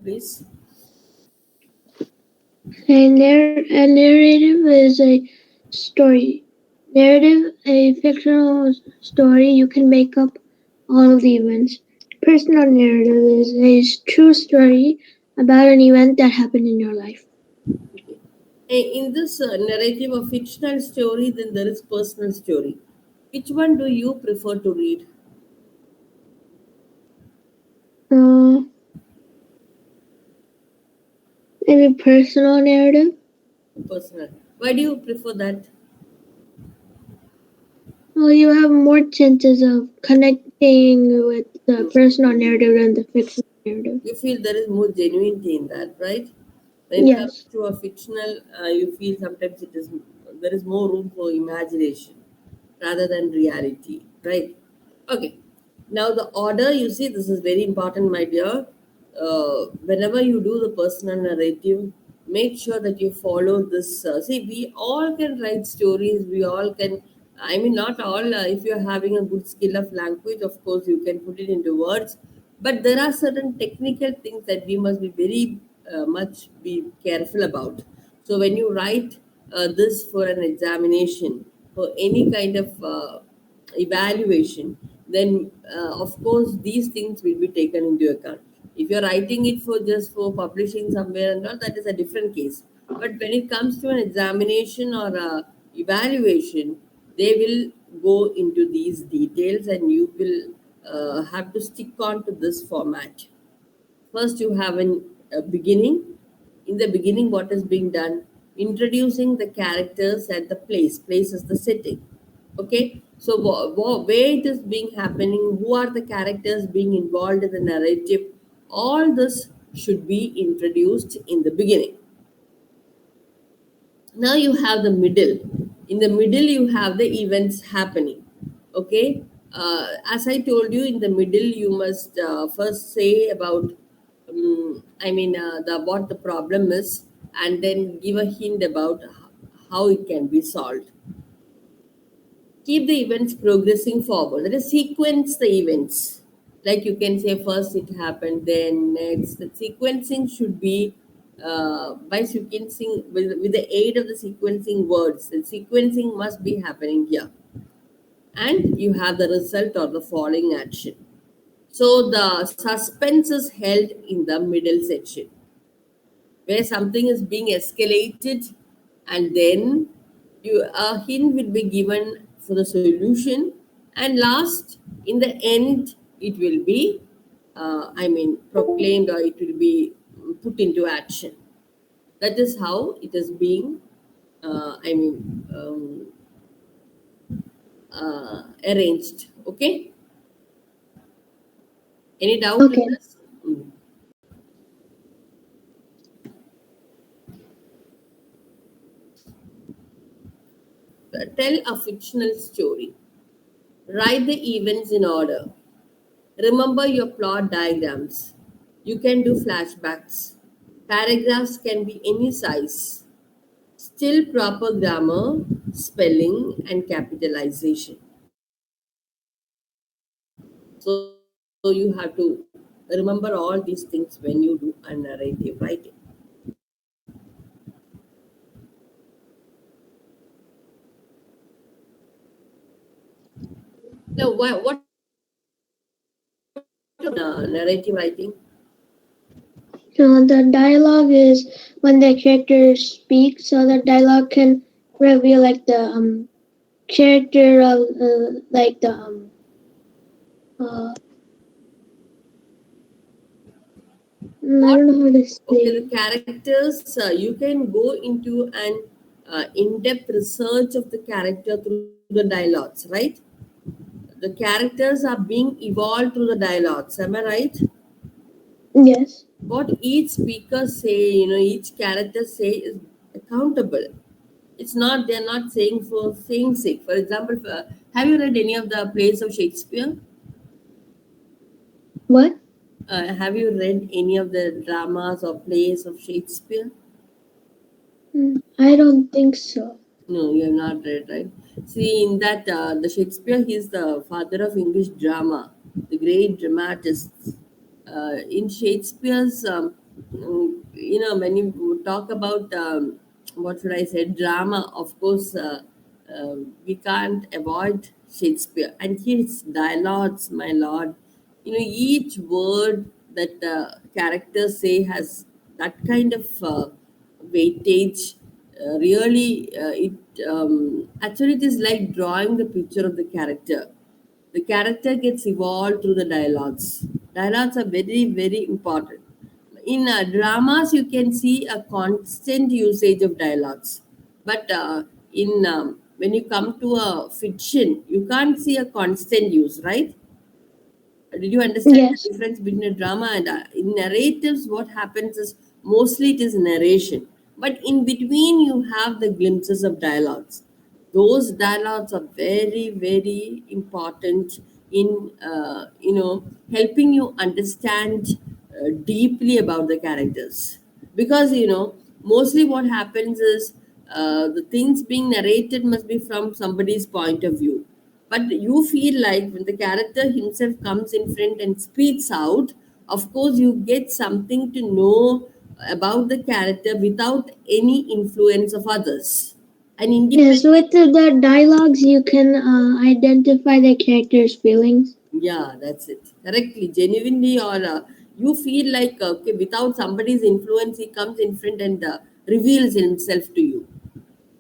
please. A narrative is a story. Narrative, a fictional story. You can make up all of the events. Personal narrative is a true story about an event that happened in your life. Okay. In this narrative of fictional story, then there is personal story. Which one do you prefer to read? Uh, Maybe personal narrative. Personal. Why do you prefer that? Well, you have more chances of connecting with the personal narrative than the fictional narrative. You feel there is more genuinity in that, right? When it comes Yes. to a fictional, you feel sometimes there is more room for imagination rather than reality, right? Okay. Now the order, you see, this is very important, my dear. Whenever you do the personal narrative, make sure that you follow this. See, we all can write stories. We all can. I mean, not all. If you're having a good skill of language, of course, you can put it into words. But there are certain technical things that we must be very much be careful about. So when you write this for an examination, for any kind of evaluation, then of course these things will be taken into account. If you're writing it for just for publishing somewhere and all, that is a different case. But when it comes to an examination or a evaluation, they will go into these details and you will have to stick on to this format. First, you have a beginning. In the beginning, what is being done? Introducing the characters and the place. Place is the setting. Okay. So, where it is being happening, who are the characters being involved in the narrative, all this should be introduced in the beginning. Now you have the middle. In the middle you have the events happening. Okay. As I told you, in the middle you must first say about the what the problem is, and then give a hint about how it can be solved. Keep the events progressing forward. Let us sequence the events. Like you can say, first it happened, then next. The sequencing should be by sequencing with the aid of the sequencing words. The sequencing must be happening here. And you have the result or the following action. So the suspense is held in the middle section where something is being escalated, and then a hint will be given for the solution, and last in the end it will be proclaimed, or it will be put into action. That is how it is being uh, i mean um, arranged. Okay, any doubt in Okay. this? Mm. Tell a fictional story. Write the events in order. Remember your plot diagrams. You can do flashbacks. Paragraphs can be any size. Still proper grammar, spelling, and capitalization. So you have to remember all these things when you do a narrative writing. Now, what about narrative writing? The dialogue is when the character speaks, so the dialogue can reveal like the character of like the uh, I What? don't know how to Okay, the say. characters, you can go into an in-depth research of the character through the dialogues, right? The characters are being evolved through the dialogues. Am I right? Yes. What each speaker say, each character say is accountable. It's not, they're not saying for saying sake. For example, have you read any of the plays of Shakespeare? What? Have you read any of the dramas or plays of Shakespeare? I don't think so. No, you have not read, right? See, in that, the Shakespeare, he is the father of English drama, the great dramatist. In Shakespeare's when you talk about what should I say, drama, of course, we can't avoid Shakespeare and his dialogues, my lord. Each word that characters say has that kind of weightage. Really, it actually it is like drawing the picture of the character. The character gets evolved through the dialogues. Dialogues are very, very important. In dramas, you can see a constant usage of dialogues, but in when you come to a fiction, you can't see a constant use, right? Did you understand the Yes. difference between a drama and in narratives? What happens is mostly it is narration, but in between you have the glimpses of dialogues. Those dialogues are very, very important in helping you understand deeply about the characters, because mostly what happens is the things being narrated must be from somebody's point of view, but you feel like when the character himself comes in front and speaks out, of course you get something to know about the character without any influence of others and Yes, independent. with the dialogues, you can identify the character's feelings. Yeah, that's it. Correctly, genuinely, or you feel like okay, without somebody's influence, he comes in front and reveals himself to you.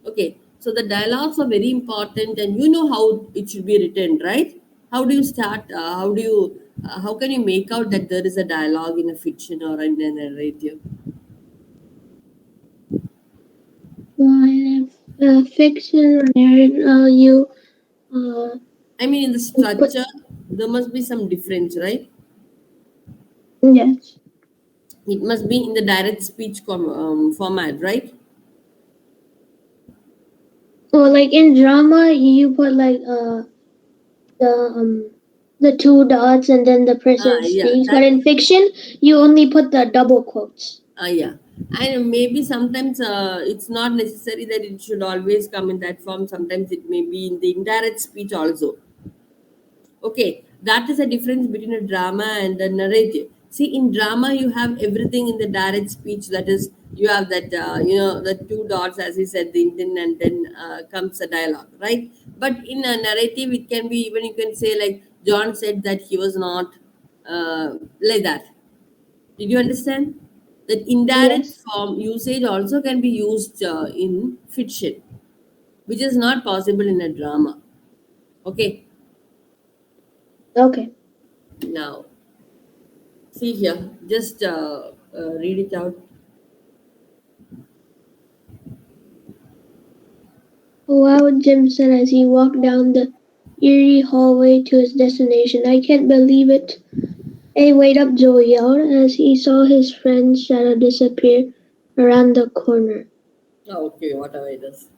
Okay, so the dialogues are very important, and you know how it should be written, right? How do you start? How can you make out that there is a dialogue in a fiction or in a narrative? Well, in fiction or narrative, you uh, I mean, in the put structure, there must be some difference, right? yes. It must be in the direct speech format, right? Or like in drama, you put like the the two dots and then the person Yeah, speaks. But that. in fiction, you only put the double quotes. Yeah, and maybe sometimes it's not necessary that it should always come in that form. Sometimes it may be in the indirect speech also. Okay, that is a difference between a drama and a narrative. See, in drama, you have everything in the direct speech. That is, you have that, the two dots, as you said, the Indian, and then comes a dialogue, right? But in a narrative, it can be even you can say, like, John said that he was not like that. Did you understand? That indirect Yes. form usage also can be used in fiction, which is not possible in a drama. Okay, Okay. now see here, just read it out. Wow, Jim said as he walked down the eerie hallway to his destination. I can't believe it. Hey, wait up, Joe yelled as he saw his friend's shadow disappear around the corner. Oh, okay, whatever it is.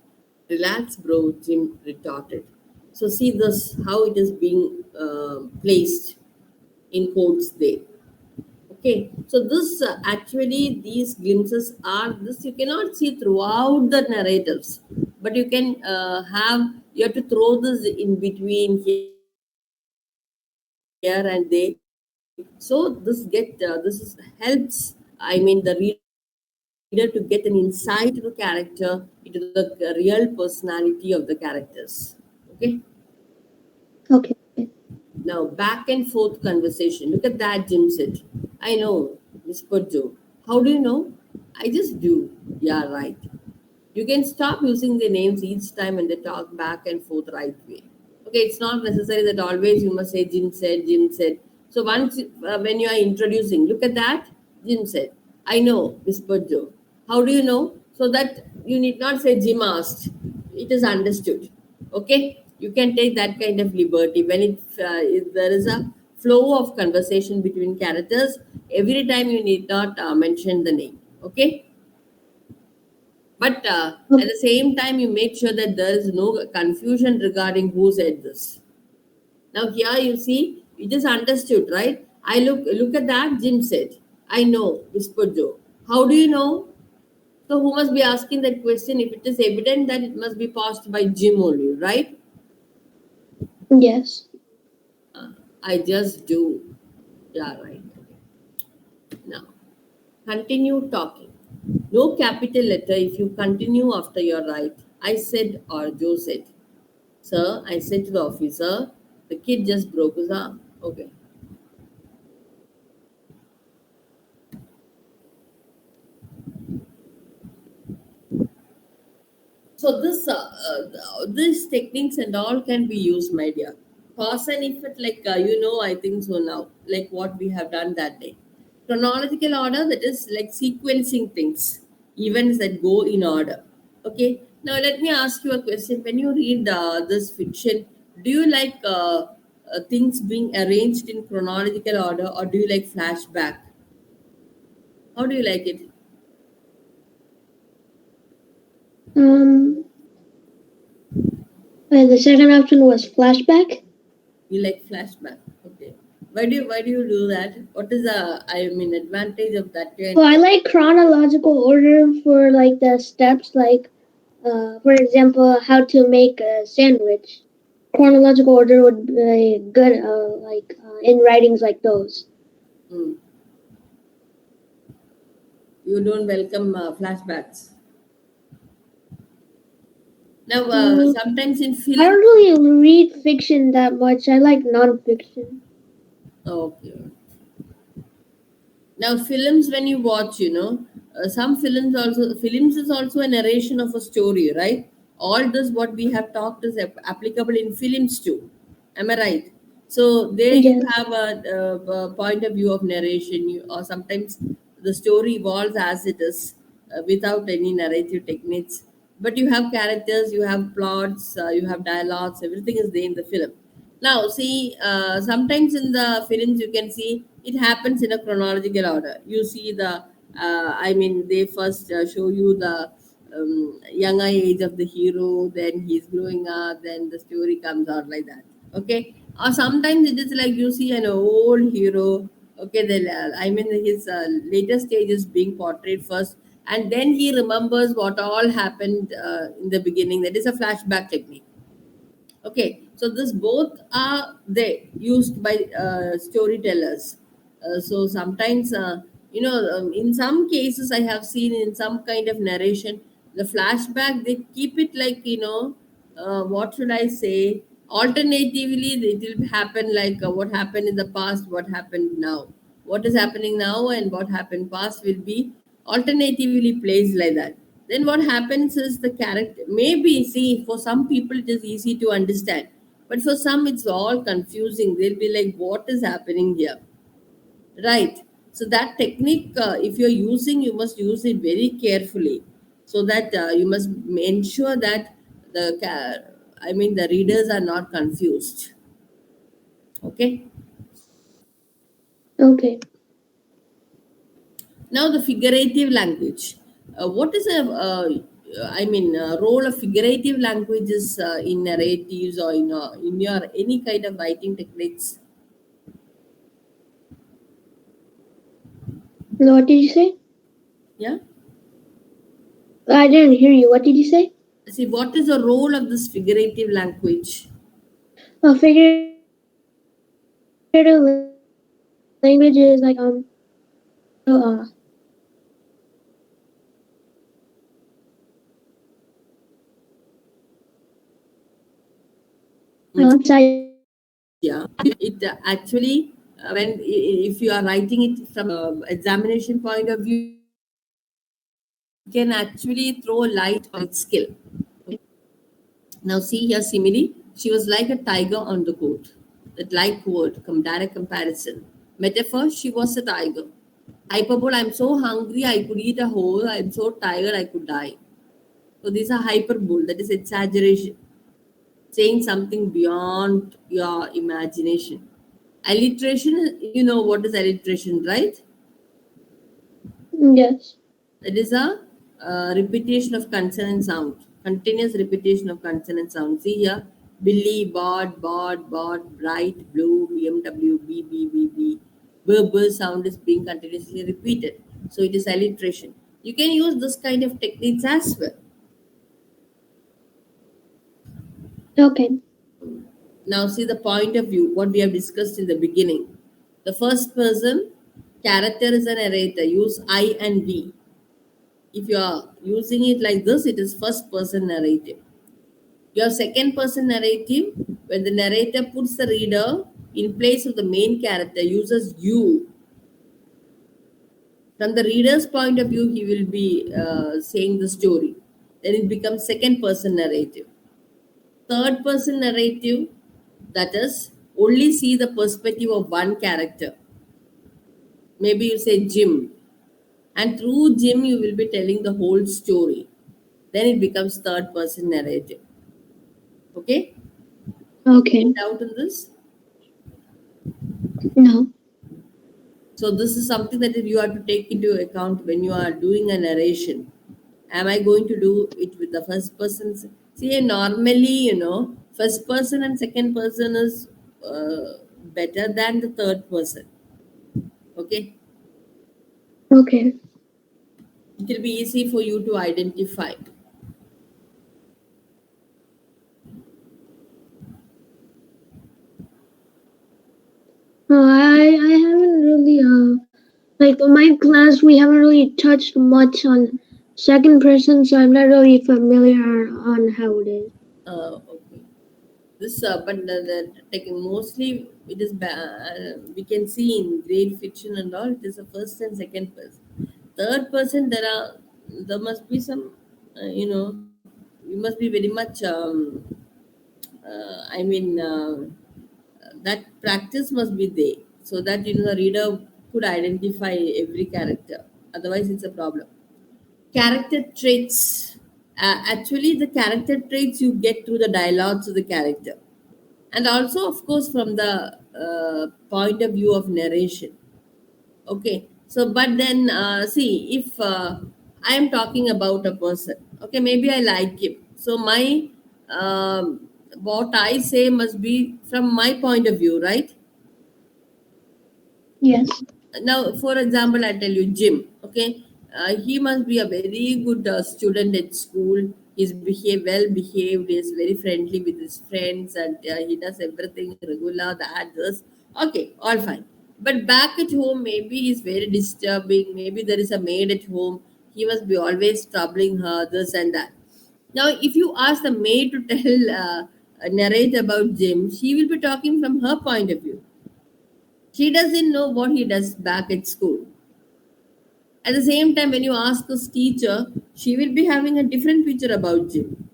Relax, bro, Jim retorted. So, see this how it is being placed in quotes there. Okay, so this actually these glimpses are this you cannot see throughout the narratives, but you can you have to throw this in between here and there. So this helps. I mean the reader to get an insight into the character, into the real personality of the characters. Okay. Okay. Now, back and forth conversation. Look at that, Jim said. I know, whispered Joe. How do you know? I just do. Yeah, right. You can stop using their names each time when they talk back and forth right way. Okay, it's not necessary that always you must say Jim said, Jim said. So once when you are introducing, look at that, Jim said. I know, whispered Joe. How do you know? So that you need not say Jim asked. It is understood. Okay, you can take that kind of liberty when if there is a flow of conversation between characters. Every time you need not mention the name. Okay, but at Okay. the same time, you make sure that there is no confusion regarding who said this. Now here you see, you just understood, right? I look at that. Jim said, "I know," whispered Joe. How do you know? So who must be asking that question? If it is evident that it must be passed by Jim only, right? Yes. I just do. Yeah, right. Now. Continue talking. No capital letter if you continue after your right. I said or Joe said. Sir, I said to the officer, the kid just broke his arm. Okay. So these techniques and all can be used, my dear. Cause and effect, like I think so now, like what we have done that day. Chronological order, that is like sequencing things, events that go in order. Okay. Now let me ask you a question. When you read this fiction, do you like things being arranged in chronological order, or do you like flashback? How do you like it? Um, the second option was flashback. You like flashback. Okay. Why do you do that? What is the advantage of that kind? Well, I like chronological order for like the steps, like for example, how to make a sandwich. Chronological order would be good, in writings like those. Hmm. You don't welcome flashbacks. Now, Mm, sometimes in I film. don't really read fiction that much. I like nonfiction. Okay. Now, films, when you watch, some films is also a narration of a story, right? All this what we have talked is applicable in films too. Am I right? So there you Yes. have a point of view of narration, or sometimes the story evolves as it is without any narrative techniques. But you have characters, you have plots, you have dialogues, everything is there in the film. Now, see, sometimes in the films you can see it happens in a chronological order. You see they first show you the younger age of the hero, then he's growing up, then the story comes out like that. Okay, or sometimes it is like you see an old hero. Okay, his later stage is being portrayed first, and then he remembers what all happened in the beginning. That is a flashback technique. Okay, so this both are they used by storytellers. So sometimes, in some cases, I have seen in some kind of narration, the flashback they keep it like what should I say? Alternatively, it will happen like what happened in the past, what happened now, what is happening now, and what happened past will be alternatively placed like that. Then what happens is the character maybe see for some people it is easy to understand, but for some it's all confusing. They'll be like, what is happening here? Right. So that technique, if you're using, you must use it very carefully, so that you must ensure that the readers are not confused. Okay. Okay. Now the figurative language. What is role of figurative languages in narratives, or in your any kind of writing techniques? What did you say? Yeah. I didn't hear you. What did you say? See, what is the role of this figurative language? Figurative language is like Mm. outside. Yeah, it actually if you are writing it from examination point of view, you can actually throw light on its skill. Now see here simile. She was like a tiger on the court. That like word, direct comparison. Metaphor, she was a tiger. Hyperbole, I'm so hungry I could eat a whole. I'm so tired I could die. So these are hyperbole, that is exaggeration. Saying something beyond your imagination. Alliteration, you know what is alliteration, right? Yes. It is a repetition of consonant sound, continuous repetition of consonant sound. See here, Billy, bought, bright, blue, BMW, B. Verbal sound is being continuously repeated. So it is alliteration. You can use this kind of techniques as well. Okay. Now see the point of view, what we have discussed in the beginning. The first person, Character is a narrator. Use I and we. If you are using it like this, it is first person narrative. Your second person narrative, when the narrator puts the reader in place of the main character, uses you. From the reader's point of view, he will be saying the story. Then it becomes second person narrative. Third person narrative, that is, only see the perspective of one character. Maybe you say Jim, and through Jim, you will be telling the whole story. Then it becomes third person narrative. Okay? Okay. Doubt in this? No. So this is something that you have to take into account when you are doing a narration. Am I going to do it with the first person? See, normally, first person and second person is better than the third person. Okay, Okay. it will be easy for you to identify. I haven't really like in my class we haven't really touched much on second person, so I'm not really familiar on how it is. Okay. This, but taking mostly it is we can see in grade fiction and all. It is a first and second person. Third person, there must be some, you must be very much. I mean, that practice must be there so that the reader could identify every character. Otherwise, it's a problem. Character traits. Actually, the character traits you get through the dialogues of the character, and also, of course, from the point of view of narration. Okay, so but then see, if I am talking about a person, okay, maybe I like him, so my what I say must be from my point of view, right? Yes. Now, for example, I tell you Jim. Okay, he must be a very good student at school. He's well behaved, is very friendly with his friends, and he does everything regular, that this. Okay, all fine. But back at home, maybe he's very disturbing. Maybe there is a maid at home. He must be always troubling her, this and that. Now, if you ask the maid to tell narrate about Jim, she will be talking from her point of view. She doesn't know what he does back at school. At the same time, when you ask his teacher, she will be having a different picture about Jim.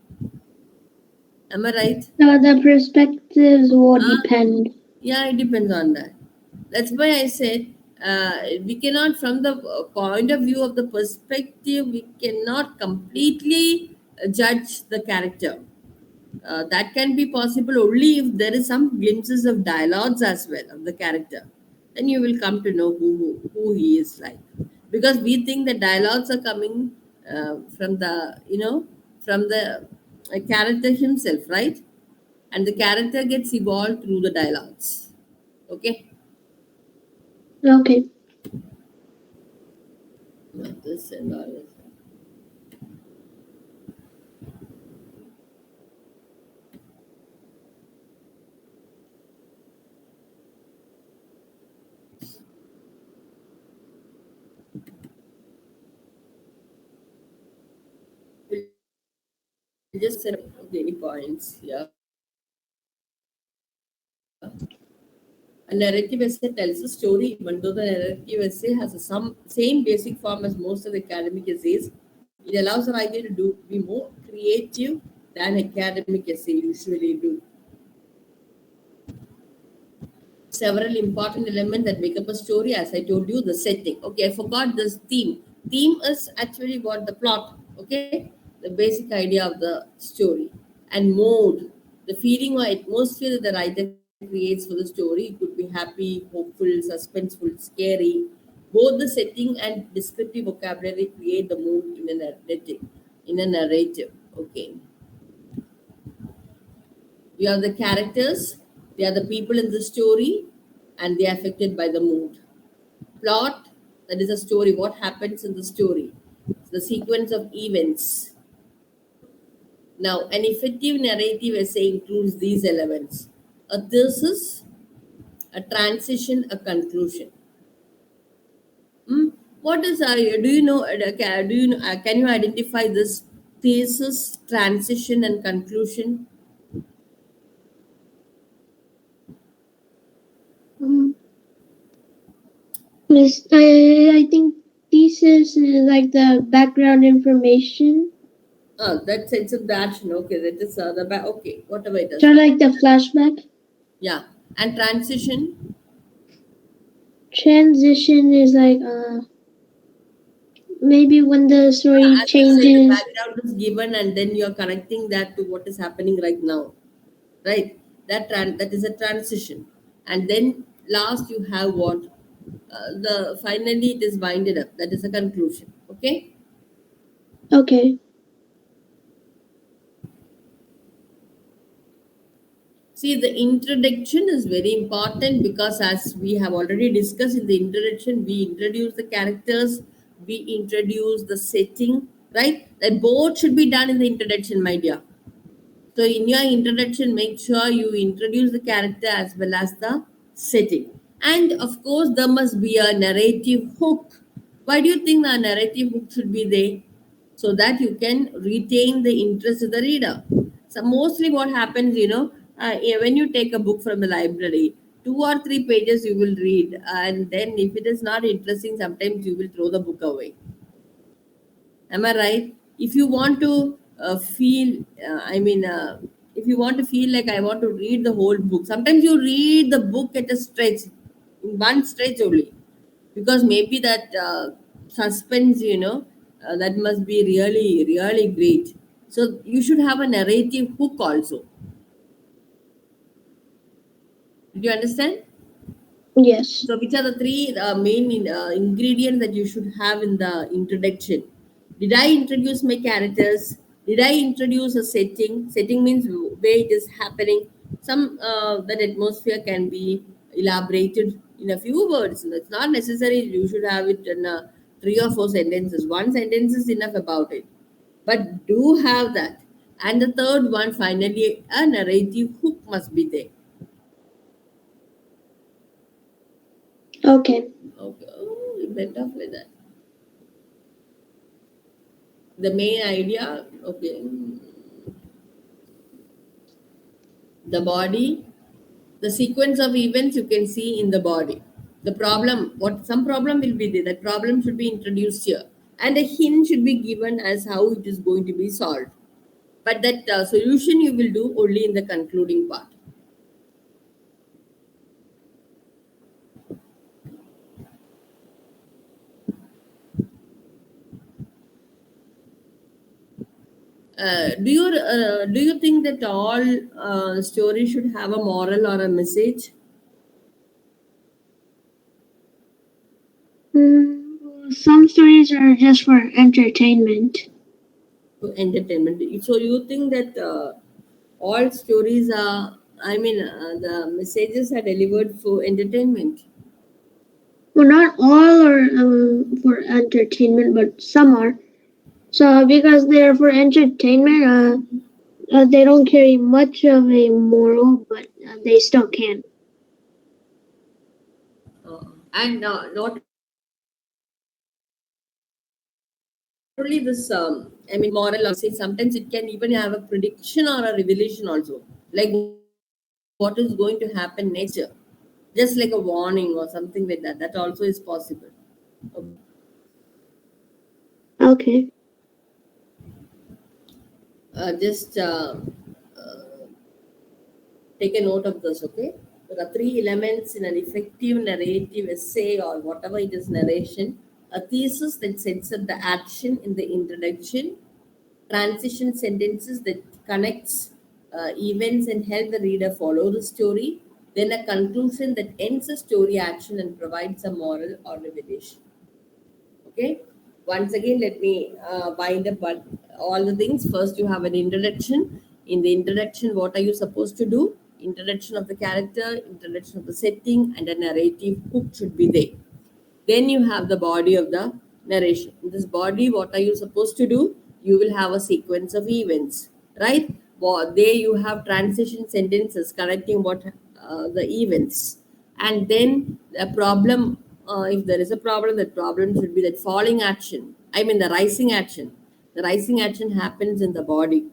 Am I right? So the perspectives will Ah, depend. yeah, it depends on that. That's why I said we cannot, from the point of view of the perspective, we cannot completely judge the character. That can be possible only if there is some glimpses of dialogues as well of the character. Then you will come to know who he is like. Because we think the dialogues are coming from the, from the character himself, right? And the character gets evolved through the dialogues. Okay? Okay. This and all this. We'll just set up any points. Yeah. A narrative essay tells a story, even though the narrative essay has some same basic form as most of the academic essays. It allows the writer to be more creative than academic essay usually do. Several important elements that make up a story, as I told you, the setting. Okay, I forgot this theme. Theme is actually what the plot, okay, the basic idea of the story. And mode, the feeling or atmosphere that the writer creates for the story. It could be happy, hopeful, suspenseful, scary. Both the setting and descriptive vocabulary create the mood in a narrative. Okay, you have the characters, they are the people in the story, and they are affected by the mood. Plot, that is a story, what happens in the story, the sequence of events. Now, an effective narrative essay includes these elements: a thesis, a transition, a conclusion. Hmm? What is do you know? Do you know, can you identify this thesis, transition, and conclusion? Um, I think thesis is like the background information. That sense of direction. Okay, that is the okay, whatever it is. So like the flashback. Yeah, and transition. Transition is like maybe when the story As you said, the changes. background is given, and then you are connecting that to what is happening right now, right? That is a transition, and then last you have what the finally it is winded up. That is a conclusion. Okay. Okay. See, the introduction is very important because, as we have already discussed in the introduction, we introduce the characters, we introduce the setting, right? That both should be done in the introduction, my dear. So, in your introduction, make sure you introduce the character as well as the setting. And of course, there must be a narrative hook. Why do you think the narrative hook should be there? So that you can retain the interest of the reader. So, mostly what happens, when you take a book from the library, 2 or 3 pages you will read, and then if it is not interesting, sometimes you will throw the book away. Am I right? If you want to feel, if you want to feel like I want to read the whole book, sometimes you read the book at a stretch, in one stretch only, because maybe that suspense, that must be really, really great. So you should have a narrative hook also. Did you understand? Yes. So, which are the three main ingredients that you should have in the introduction? Did I introduce my characters? Did I introduce a setting? Setting means where it is happening. Some that atmosphere can be elaborated in a few words. It's not necessary you should have it in 3 or 4 sentences. One sentence is enough about it. But do have that. And the third one, finally, a narrative hook must be there. Okay. Okay, oh, you went off with that. The main idea, okay, the body, the sequence of events you can see in the body. The problem, what some problem will be there, that problem should be introduced here, and a hint should be given as how it is going to be solved. But that solution you will do only in the concluding part. Do you think that all stories should have a moral or a message? Some stories are just for entertainment. To entertainment. So you think that all stories are, the messages are delivered for entertainment. Well, not all are for entertainment, but some are. So because they're for entertainment, they don't carry much of a moral, but they still can. And not only this, moral or say sometimes it can even have a prediction or a revelation also. Like what is going to happen next year. Just like a warning or something like that. That also is possible. Okay. Okay. Just take a note of this, okay? There are three elements in an effective narrative essay or whatever it is narration. A thesis that sets up the action in the introduction, transition sentences that connects events and help the reader follow the story, then a conclusion that ends the story action and provides a moral or revelation. Okay. Once again, let me wind up all the things. First, you have an introduction. In the introduction, what are you supposed to do? Introduction of the character, introduction of the setting, and a narrative hook should be there. Then you have the body of the narration. In this body, what are you supposed to do? You will have a sequence of events, right? There you have transition sentences connecting what the events, and then the problem. if there is a problem, that problem should be that falling action. I mean, the rising action. The rising action happens in the body,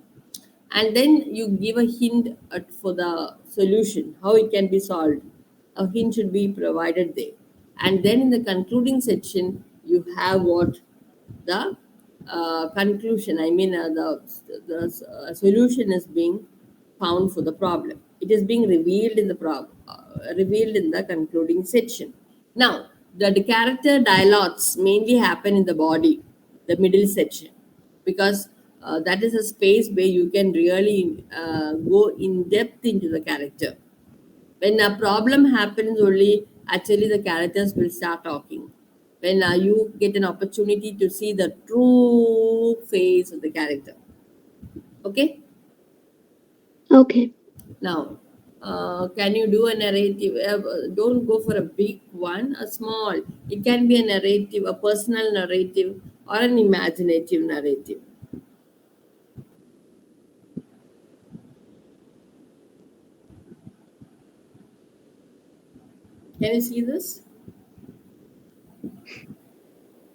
and then you give a hint for the solution, how it can be solved. A hint should be provided there, and then in the concluding section, you have what the conclusion. I mean, the solution is being found for the problem. It is being revealed in the revealed in the concluding section. Now, the character dialogues mainly happen in the body, the middle section, because that is a space where you can really go in depth into the character. When a problem happens, only actually the characters will start talking. When you get an opportunity to see the true face of the character. Okay. Okay. Now, can you do a narrative? Don't go for a big one, a small. It can be a narrative, a personal narrative, or an imaginative narrative. Can you see this?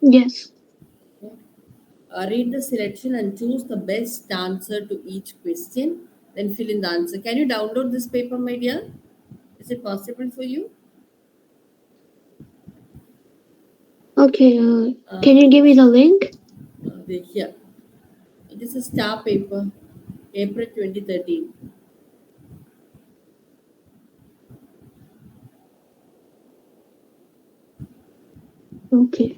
Yes. Read the selection and choose the best answer to each question. Then fill in the answer. Can you download this paper, my dear? Is it possible for you? Okay. Uh, Can you give me the link? Here. It is a star paper, April 2013. Okay.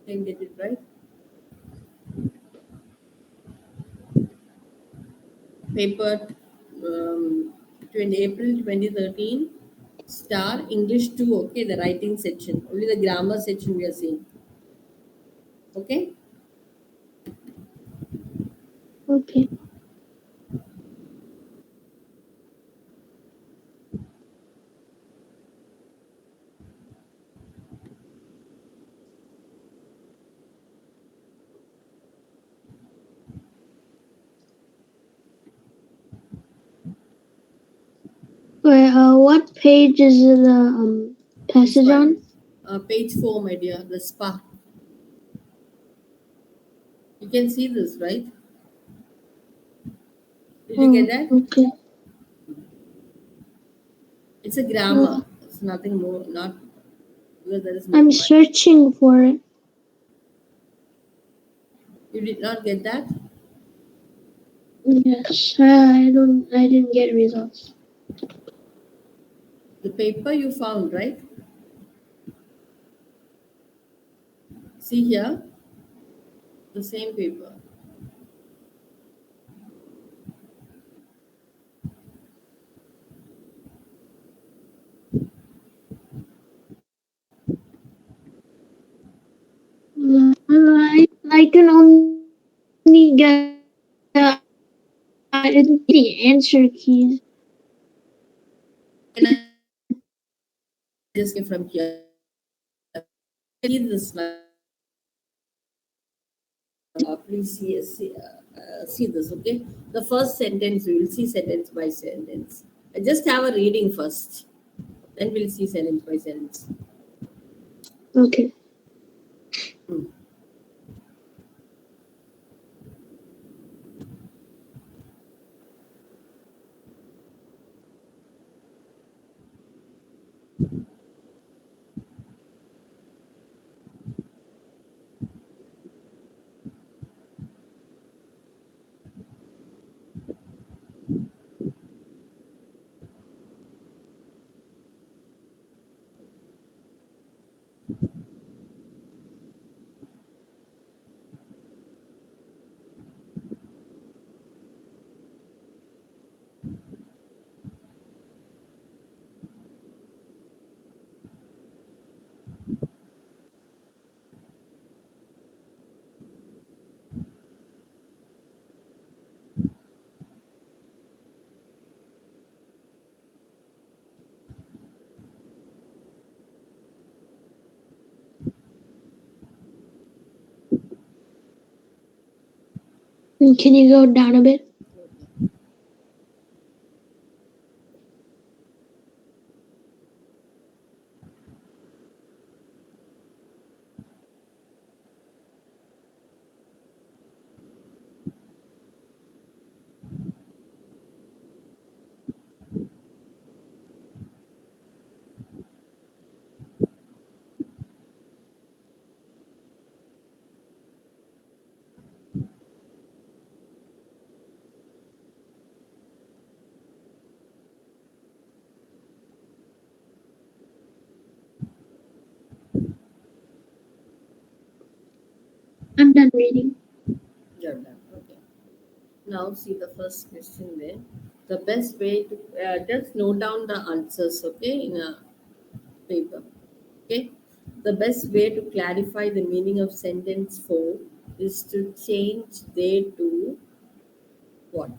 Can get it right. Paper 20 April 2013. Star English 2. Okay, the writing section. Only the grammar section we are seeing. Okay. Okay. What page is the This passage one. on? Page 4, my dear. The spa. You can see this, right? Did you get Oh, that? okay. It's a Uh, grammar. It's nothing more. Not because there is no I'm much. searching for it. You did not get that? Yes. I didn't get results. The paper you found, right? See here, the same paper. I can only get the answer keys. And I just came from here. See this one. Please see this, okay? The first sentence, we will see sentence by sentence. Just have a reading first. Then we'll see sentence by sentence. Okay. Hmm. Can you go down a bit? I'm done reading. You're done. Okay. Now see the first question there. The best way to just note down the answers, okay, in a paper. Okay. The best way to clarify the meaning of sentence 4 is to change they to what?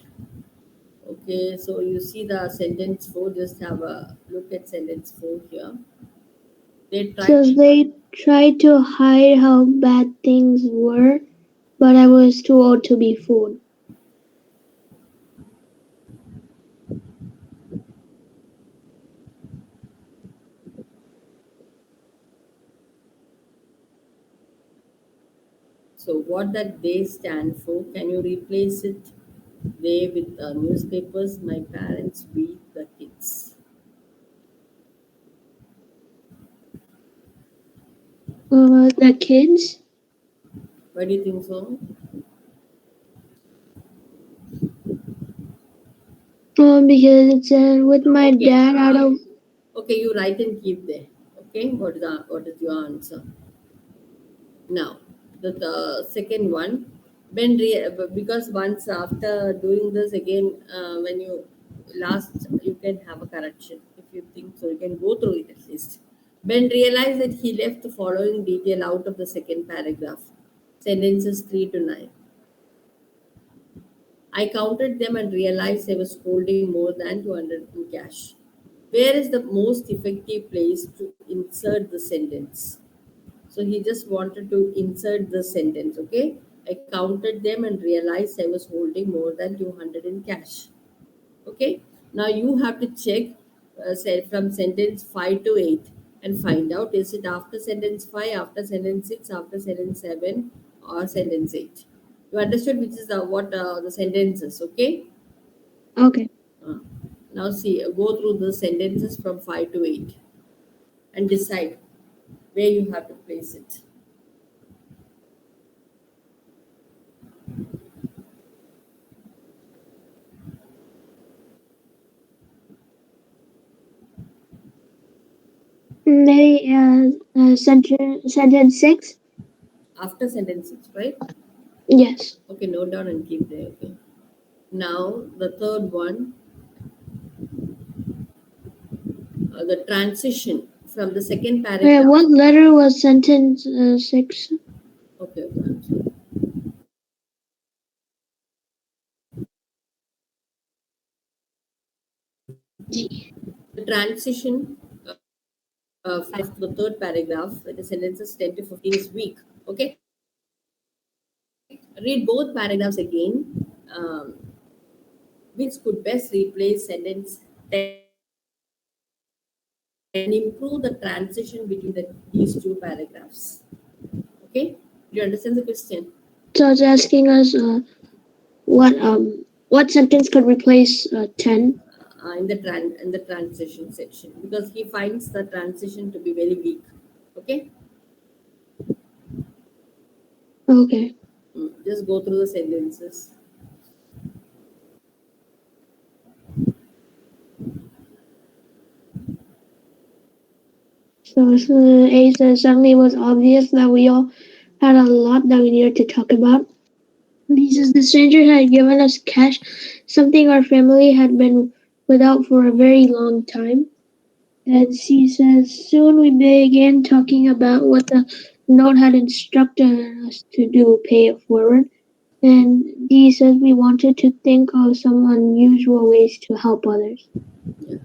Okay, so you see the sentence 4, just have a look at sentence 4 here. They try. Says they tried to hide how bad things were, but I was too old to be fooled. So what that they stand for, can you replace it? They with newspapers, my parents, we, the kids. The kids, Why do you think so? because it said with my Okay. dad out of. Okay, you write and keep there. Okay, what is your answer? Now, the second one, because once after doing this again, when you last, you can have a correction if you think so. You can go through it at least. Ben realized that he left the following detail out of the second paragraph, sentences 3 to 9. I counted them and realized I was holding more than 200 in cash. Where is the most effective place to insert the sentence? So he just wanted to insert the sentence, okay? I counted them and realized I was holding more than 200 in cash. Okay? Now you have to check say from sentence 5 to 8 and find out is it after sentence 5, after sentence 6, after sentence 7 or sentence 8. You understood which is what the sentences, okay? Okay. Uh, Now see, go through the sentences from 5 to 8 and decide where you have to place it. Maybe sentence 6? After sentence 6, right? Yes. Okay, note down and keep there. Okay. Now the third one, the transition from the second Wait, paragraph. what letter was sentence 6? Okay, okay, I'm sorry. G. The transition from the third paragraph, where the sentences 10 to 15 is weak. Okay, read both paragraphs again. Which could best replace sentence 10 and improve the transition between these two paragraphs. Okay, do you understand the question? So it's asking us what sentence could replace 10? In the transition section because he finds the transition to be very weak. Okay. Okay. Just go through the sentences. So A says suddenly it was obvious that we all had a lot that we needed to talk about. B says the stranger had given us cash, something our family had been without for a very long time. And C says soon we began talking about what the note had instructed us to do, pay it forward. And D says we wanted to think of some unusual ways to help others. Yeah.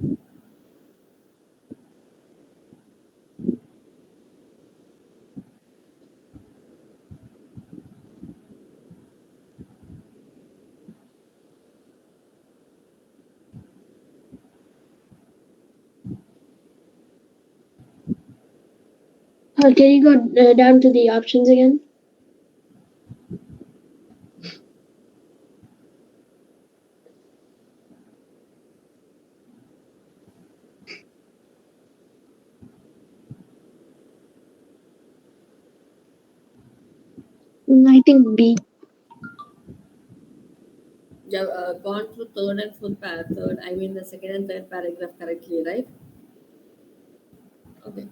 Can you go down to the options again? I think B. You have gone through third and third. I mean the second and third paragraph correctly, right? Okay.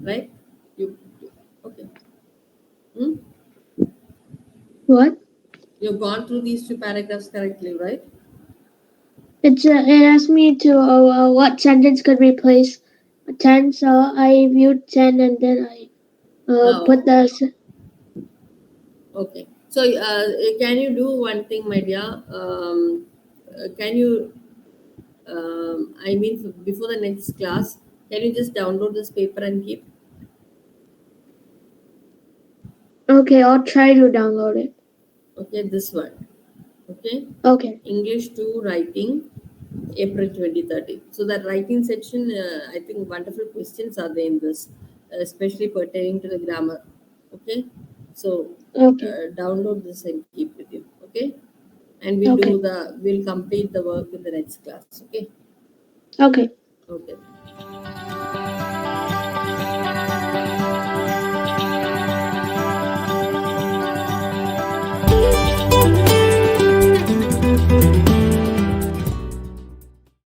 Right. You okay? Hmm? What? You've gone through these two paragraphs correctly, right? It asked me to what sentence could replace a 10, so I viewed 10 and then I put Oh, the. okay. So, can you do one thing, my dear? Can you, I mean, before the next class, can you just download this paper and keep? Okay, I'll try to download it. Okay, this one. Okay. Okay. English to writing, April 2030. So that writing section, I think wonderful questions are there in this, especially pertaining to the grammar. Okay. So Okay. download this and keep with you. Okay. And Okay. we'll complete the work in the next class. Okay. Okay. Okay.